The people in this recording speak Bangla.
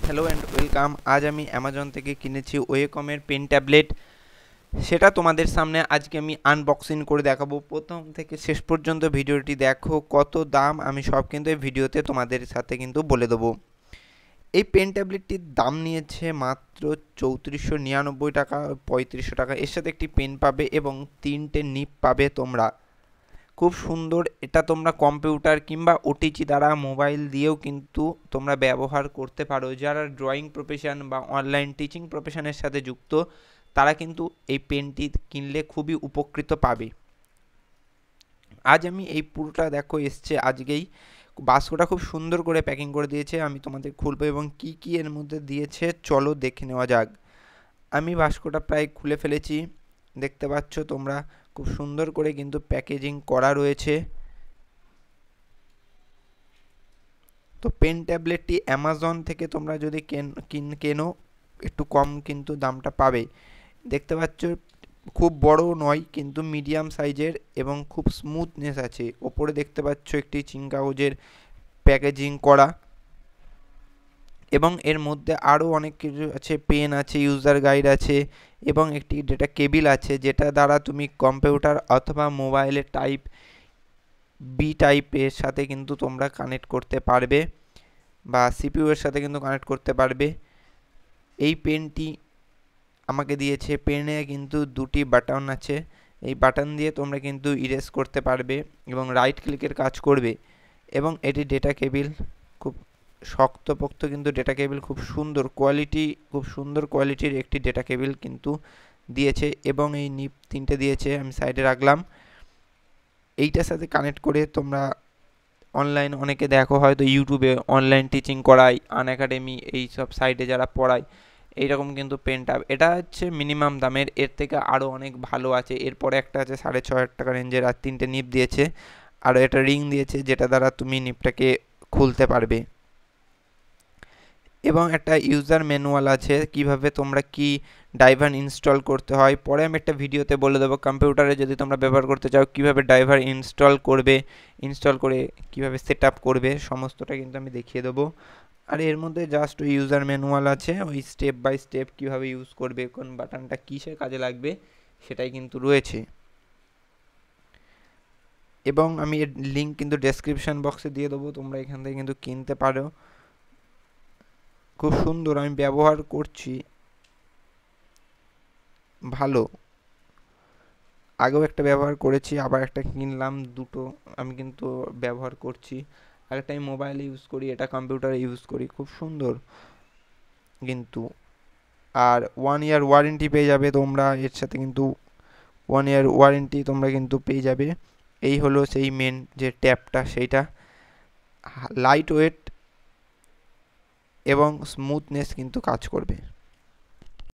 Hello and welcome. आज আমি অ্যামাজন থেকে কিনেছি ওয়েকমের পেন ট্যাবলেট। সেটা তোমাদের সামনে আজকে আমি আনবক্সিং করে দেখাবো। প্রথম থেকে শেষ পর্যন্ত ভিডিওটি দেখো, কত দাম আমি সব কিন্তু এই ভিডিওতে তোমাদের সাথে কিন্তু বলে দেবো। এই পেন ট্যাবলেটটির দাম নিয়েছে মাত্র ৩৪৯৯ টাকা, ৩৫০০ টাকা। এর সাথে একটি পেন পাবে এবং 3টে নিপ পাবে তোমরা। খুব সুন্দর। এটা তোমরা কম্পিউটার কিংবা ওটিজি দ্বারা মোবাইল দিয়েও কিন্তু তোমরা ব্যবহার করতে পারো। যারা ড্রয়িং প্রফেশন বা অনলাইন টিচিং প্রফেশনের সাথে যুক্ত তারা কিন্তু এই পেনটি কিনলে খুবই উপকৃত পাবে। আজ আমি এই পুরোটা দেখো এসছে আজকেই। বাস্কটা খুব সুন্দর করে প্যাকিং করে দিয়েছে, আমি তোমাদের খুলবো এবং কি কি এর মধ্যে দিয়েছে চলো দেখে নেওয়া যাক। আমি বাস্কটা প্রায় খুলে ফেলেছি, দেখতে পাচ্ছ তোমরা খুব সুন্দর করে কিন্তু প্যাকেজিং করা রয়েছে। তো পেন ট্যাবলেটটি অ্যামাজন থেকে তোমরা যদি কেনো একটু কম কিন্তু দামটা পাবে। দেখতে পাচ্ছ খুব বড় নয় কিন্তু মিডিয়াম সাইজের এবং খুব স্মুথনেস আছে। ওপরে দেখতে পাচ্ছ একটি চিং কাগজের প্যাকেজিং করা এবং এর মধ্যে আরও অনেক কিছু আছে। পেন আছে, ইউজার গাইড আছে এবং একটি ডেটা কেবিল আছে, যেটা দ্বারা তুমি কম্পিউটার অথবা মোবাইলের টাইপ বি টাইপের সাথে কিন্তু তোমরা কানেক্ট করতে পারবে বা সিপিইউ এর সাথে কিন্তু কানেক্ট করতে পারবে। এই পেনটি আমাকে দিয়েছে। পেনে কিন্তু দুটি বাটন আছে, এই বাটন দিয়ে তোমরা কিন্তু ইরেজ করতে পারবে এবং রাইট ক্লিকের কাজ করবে। এবং এটি ডেটা কেবিল, খুব শক্তপোক্ত কিন্তু ডেটা কেবিল, খুব সুন্দর কোয়ালিটির একটি ডেটা কেবিল কিন্তু দিয়েছে এবং এই নিপ 3টে দিয়েছে, আমি সাইডে রাখলাম। এইটার সাথে কানেক্ট করে তোমরা অনলাইন অনেকে দেখো হয়তো ইউটিউবে অনলাইন টিচিং করায়, আনএকাডেমি এই সব সাইটে যারা পড়ায়, এইরকম কিন্তু পেনটা। এটা হচ্ছে মিনিমাম দামের, এর থেকে আরও অনেক ভালো আছে। এরপরে একটা আছে 6500 টাকা রেঞ্জের, আর 3টে নিপ দিয়েছে, আর একটা রিং দিয়েছে যেটা দ্বারা তুমি নিপটাকে খুলতে পারবে। এবং একটা ইউজার ম্যানুয়াল আছে কিভাবে তোমরা কি ড্রাইভার ইনস্টল করতে হয়। পরে আমি একটা ভিডিওতে বলে দেবো কম্পিউটারে যদি তোমরা ব্যবহার করতে চাও কিভাবে ড্রাইভার ইনস্টল করবে, ইনস্টল করে কিভাবে সেট আপ করবে, সমস্তটা কিন্তু আমি দেখিয়ে দেবো। আর এর মধ্যে জাস্ট ওই ইউজার ম্যানুয়াল আছে, ওই স্টেপ বাই স্টেপ কীভাবে ইউজ করবে, কোন বাটনটা কিসের কাজে লাগবে সেটাই কিন্তু রয়েছে। এবং আমি এর লিঙ্ক কিন্তু ডেসক্রিপশন বক্সে দিয়ে দেবো, তোমরা এখান থেকে কিন্তু কিনতে পারো। খুব সুন্দর, আমি ব্যবহার করছি, ভালো। আগেও একটা ব্যবহার করেছি, আবার একটা কিনলাম, দুটো আমি কিন্তু ব্যবহার করছি। আরেকটা আমি মোবাইলে ইউজ করি, এটা কম্পিউটারে ইউজ করি। খুব সুন্দর কিন্তু। আর 1 ইয়ার ওয়ারেন্টি পেয়ে যাবে তোমরা এর সাথে, কিন্তু 1 ইয়ার ওয়ারেন্টি তোমরা কিন্তু পেয়ে যাবে। এই হলো সেই মেন যে ট্যাবটা, সেইটা লাইট ওয়েট এবং স্মুথনেস কিন্তু কাজ করবে।